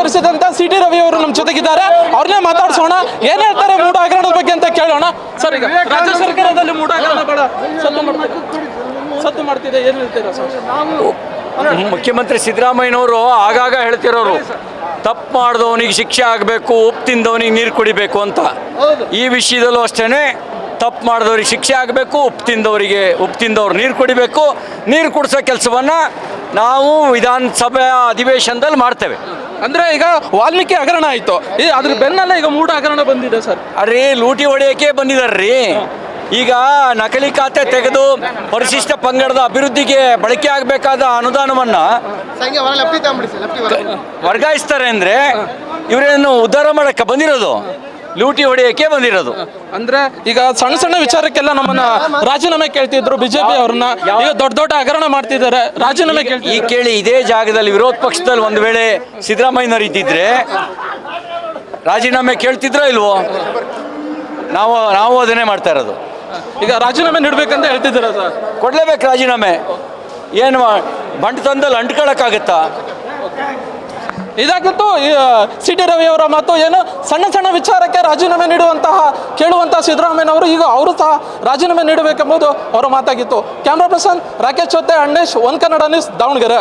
ಧರಿಸಿದಂತ C T Ravi ಅವರು ನಮ್ಮ ಜೊತೆಗಿದ್ದಾರೆ. ಅವ್ರನ್ನೇ ಮಾತಾಡ್ಸೋಣ, ಏನ್ ಹೇಳ್ತಾರೆ ಮೂಡ ಹಗರಣದ ಬಗ್ಗೆ ಅಂತ ಕೇಳೋಣ. ಸರ್, ಈಗ ರಾಜ್ಯ ಸರ್ಕಾರದಲ್ಲಿ ಮೂಡ ಹಗರಣ ಬಹಳ ಸತ್ತು ಮಾಡ್ತಿದೆ, ಏನ್ ಹೇಳ್ತೀರಾ ಸರ್? ಮುಖ್ಯಮಂತ್ರಿ ಸಿದ್ದರಾಮಯ್ಯನವರು ಆಗಾಗ ಹೇಳ್ತಿರೋರು ತಪ್ಪು ಮಾಡಿದವನಿಗೆ ಶಿಕ್ಷೆ ಆಗಬೇಕು, ಉಪ್ಪು ತಿಂದವನಿಗೆ ನೀರು ಕುಡಿಬೇಕು ಅಂತ. ಈ ವಿಷಯದಲ್ಲೂ ಅಷ್ಟೇ, ತಪ್ಪು ಮಾಡಿದವ್ರಿಗೆ ಶಿಕ್ಷೆ ಆಗಬೇಕು, ಉಪ್ಪು ತಿಂದವ್ರು ನೀರು ಕುಡಿಬೇಕು. ನೀರು ಕುಡಿಸೋ ಕೆಲಸವನ್ನು ನಾವು ವಿಧಾನಸಭೆಯ ಅಧಿವೇಶನದಲ್ಲಿ ಮಾಡ್ತೇವೆ. ಅಂದ್ರೆ ಈಗ ವಾಲ್ಮೀಕಿ ಹಗರಣ ಆಯ್ತು, ಅದ್ರ ಬೆನ್ನಲ್ಲೇ ಈಗ ಮೂಡ ಹಗರಣ ಬಂದಿದೆ ಸರ್. ಅರೆ, ಲೂಟಿ ಹೊಡೆಯೋಕೆ ಬಂದಿದಾರ್ರೀ. ಈಗ ನಕಲಿ ಖಾತೆ ತೆಗೆದು ಪರಿಶಿಷ್ಟ ಪಂಗಡದ ಅಭಿವೃದ್ಧಿಗೆ ಬಳಕೆ ಆಗಬೇಕಾದ ಅನುದಾನವನ್ನು ವರ್ಗಾಯಿಸ್ತಾರೆ ಅಂದರೆ ಇವರೇನು ಉದ್ಧಾರ ಮಾಡೋಕ್ಕೆ ಬಂದಿರೋದು, ಲೂಟಿ ಹೊಡೆಯೋಕೆ ಬಂದಿರೋದು. ಅಂದ್ರೆ ಈಗ ಸಣ್ಣ ಸಣ್ಣ ವಿಚಾರಕ್ಕೆಲ್ಲ ನಮ್ಮನ್ನ ರಾಜೀನಾಮೆ ಕೇಳ್ತಿದ್ರು ಬಿಜೆಪಿ ಅವ್ರನ್ನ, ಈಗ ದೊಡ್ಡ ದೊಡ್ಡ ಹಗರಣ ಮಾಡ್ತಿದ್ದಾರೆ, ರಾಜೀನಾಮೆ ಈ ಕೇಳಿ ಇದೇ ಜಾಗದಲ್ಲಿ ವಿರೋಧ ಪಕ್ಷದಲ್ಲಿ ಒಂದು ವೇಳೆ ಸಿದ್ದರಾಮಯ್ಯನವರು ಇದ್ದಿದ್ರೆ ರಾಜೀನಾಮೆ ಕೇಳ್ತಿದ್ರೋ ಇಲ್ವೋ? ನಾವು ಅದನ್ನೇ ಮಾಡ್ತಾ ಇರೋದು. ಈಗ ರಾಜೀನಾಮೆ ನೀಡಬೇಕಂತ ಹೇಳ್ತಿದ್ದೀರಾ ಸರ್? ಕೊಡ್ಲೇಬೇಕು ರಾಜೀನಾಮೆ. ಏನು ಬಂಡು ತಂದಲ್ಲಿ ಅಂಟ್ಕೊಳಕ್ಕಾಗತ್ತಾ? ಇದಾಗಿತ್ತು ಸಿ ಟಿ ರವಿ ಅವರ ಮಾತು. ಏನು ಸಣ್ಣ ಸಣ್ಣ ವಿಚಾರಕ್ಕೆ ರಾಜೀನಾಮೆ ಕೇಳುವಂತಹ ಸಿದ್ದರಾಮಯ್ಯನವರು ಈಗ ಅವರು ಸಹ ರಾಜೀನಾಮೆ ನೀಡಬೇಕೆಂಬುದು ಅವರ ಮಾತಾಗಿತ್ತು. ಕ್ಯಾಮ್ರಾ ಪರ್ಸನ್ ರಾಕೇಶ್ ಜೊತೆ ಅಂಡೇಶ್, ಒನ್ ಕನ್ನಡ ನ್ಯೂಸ್, ದಾವಣಗೆರೆ.